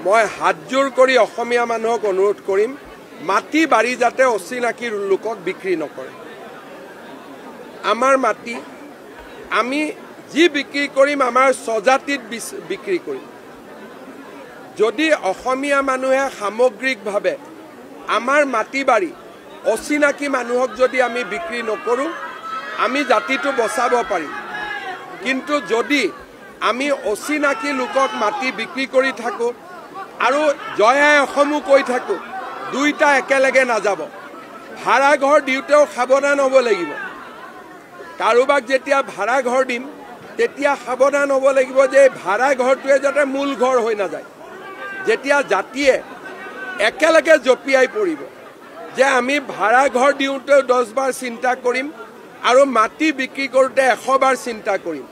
মই হাতজোৰ কৰি অসমীয়া মানুহক অনুৰোধ কৰিম মাটি বাৰী যাতে অচিনাকি লোকক বিক্ৰী নকৰে। আমাৰ মাটি আমি যি বিক্ৰী কৰিম আমাৰ স্বজাতিত বিক্ৰী কৰিম। যদি অসমীয়া মানুহে সামগ্ৰিকভাৱে আমাৰ মাটি বাৰী অচিনাকি মানুহক যদি আমি বিক্ৰী নকৰোঁ আমি জাতিটো বচাব পাৰিম। কিন্তু যদি আমি অচিনাকি লোকক মাটি বিক্ৰী কৰি থাকোঁ আৰু জয় আই অসমো কৈ থাকোঁ, দুইটা একেলগে নাযাব। ভাড়া ঘৰ দিওঁতেও সাৱধান হ'ব লাগিব। কাৰোবাক যেতিয়া ভাড়া ঘৰ দিম তেতিয়া সাৱধান হ'ব লাগিব যে ভাড়া ঘৰটোৱে যাতে মূল ঘৰ হৈ নাযায়। যেতিয়া জাতিয়ে একেলগে জঁপিয়াই পৰিব যে আমি ভাড়া ঘৰ দিওঁতেও 10 বাৰ চিন্তা কৰিম আৰু মাটি বিক্ৰী কৰোঁতে 100 বাৰ চিন্তা কৰিম,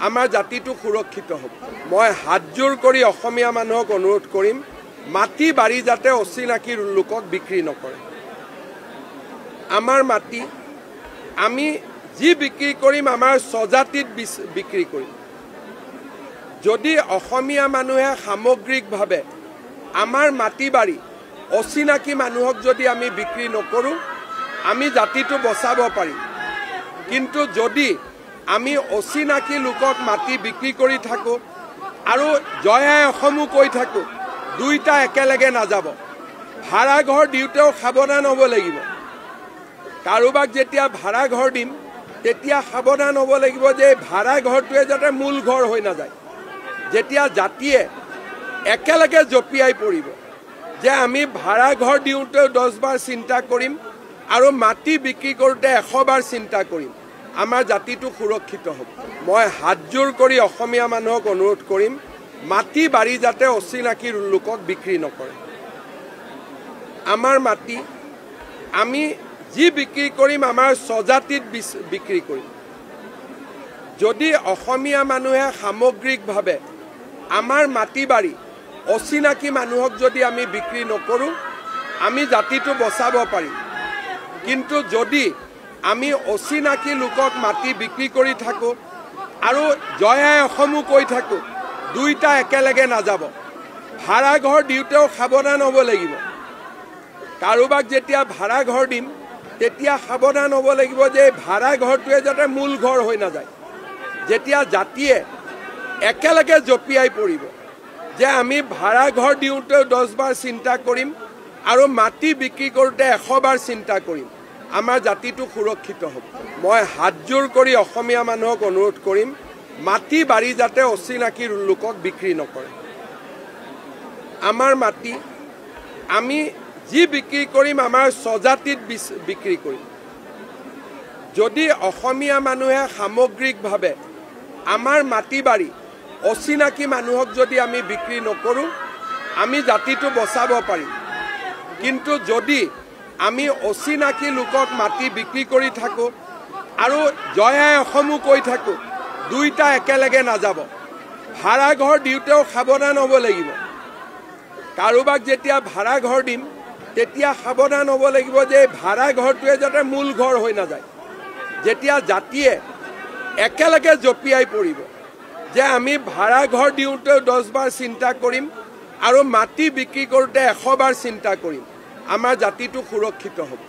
আমাৰ জাতিটো সুৰক্ষিত হ'ব। মই হাতজোৰ কৰি অসমীয়া মানুহক অনুৰোধ কৰিম মাটি বাৰী যাতে অচিনাকি লোকক বিক্ৰী নকৰে। আমাৰ মাটি আমি যি বিক্ৰী কৰিম আমাৰ স্বজাতিত বিক্ৰী কৰিম। যদি অসমীয়া মানুহে সামগ্ৰিকভাৱে আমাৰ মাটি বাৰী অচিনাকি মানুহক যদি আমি বিক্ৰী নকৰোঁ আমি জাতিটো বচাব পাৰিম। কিন্তু যদি আমি অচিনাকি লোকক মাটি বিক্ৰী কৰি থাকোঁ আৰু জয় আই অসমো কৈ থাকোঁ, দুইটা একেলগে নাযাব। ভাড়া ঘৰ দিওঁতেও সাৱধান হ'ব লাগিব। কাৰোবাক যেতিয়া ভাড়া ঘৰ দিম তেতিয়া সাৱধান হ'ব লাগিব যে ভাড়া ঘৰটোৱে যাতে মূল ঘৰ হৈ নাযায়। যেতিয়া জাতিয়ে একেলগে জঁপিয়াই পৰিব যে আমি ভাড়া ঘৰ দিওঁতেও 10 বাৰ চিন্তা কৰিম আৰু মাটি বিক্ৰী কৰোঁতে 100 বাৰ চিন্তা কৰিম, আমাৰ জাতিটো সুৰক্ষিত হ'ব। মই হাতজোৰ কৰি অসমীয়া মানুহক অনুৰোধ কৰিম মাটি বাৰী যাতে অচিনাকি লোকক বিক্ৰী নকৰে। আমাৰ মাটি আমি যি বিক্ৰী কৰিম আমাৰ স্বজাতিত বিক্ৰী কৰিম। যদি অসমীয়া মানুহে সামগ্ৰিকভাৱে আমাৰ মাটি বাৰী অচিনাকি মানুহক যদি আমি বিক্ৰী নকৰোঁ আমি জাতিটো বচাব পাৰিম। কিন্তু যদি আমি অচিনাকি লোকক মাটি বিক্ৰী কৰি থাকোঁ আৰু জয় আই অসমো কৈ থাকোঁ, দুইটা একেলগে নাযাব। ভাড়া ঘৰ দিওঁতেও সাৱধান হ'ব লাগিব। কাৰোবাক যেতিয়া ভাড়া ঘৰ দিম তেতিয়া সাৱধান হ'ব লাগিব যে ভাড়া ঘৰটোৱে যাতে মূল ঘৰ হৈ নাযায়। যেতিয়া জাতিয়ে একেলগে জঁপিয়াই পৰিব যে আমি ভাড়া ঘৰ দিওঁতেও 10 বাৰ চিন্তা কৰিম আৰু মাটি বিক্ৰী কৰোঁতে 100 বাৰ চিন্তা কৰিম, আমাৰ জাতিটো সুৰক্ষিত হ'ব। মই হাতজোৰ কৰি অসমীয়া মানুহক অনুৰোধ কৰিম মাটি বাৰী যাতে অচিনাকি লোকক বিক্ৰী নকৰে। আমাৰ মাটি আমি যি বিক্ৰী কৰিম আমাৰ স্বজাতিত বিক্ৰী কৰিম। যদি অসমীয়া মানুহে সামগ্ৰিকভাৱে আমাৰ মাটি বাৰী অচিনাকি মানুহক যদি আমি বিক্ৰী নকৰোঁ আমি জাতিটো বচাব পাৰিম। কিন্তু যদি আমি অচিনাকি লোকক মাটি বিক্ৰী কৰি থাকোঁ আৰু জয় আই অসমো কৈ থাকোঁ, দুইটা একেলগে নাযাব। ভাড়া ঘৰ দিওঁতেও সাৱধান হ'ব লাগিব। কাৰোবাক যেতিয়া ভাড়া ঘৰ দিম তেতিয়া সাৱধান হ'ব লাগিব যে ভাড়া ঘৰটোৱে যাতে মূল ঘৰ হৈ নাযায়। যেতিয়া জাতিয়ে একেলগে জঁপিয়াই পৰিব যে আমি ভাড়া ঘৰ দিওঁতেও 10 বাৰ চিন্তা কৰিম আৰু মাটি বিক্ৰী কৰোঁতে 100 বাৰ চিন্তা কৰিম, আমাৰ জাতিটো সুৰক্ষিত হ'ব।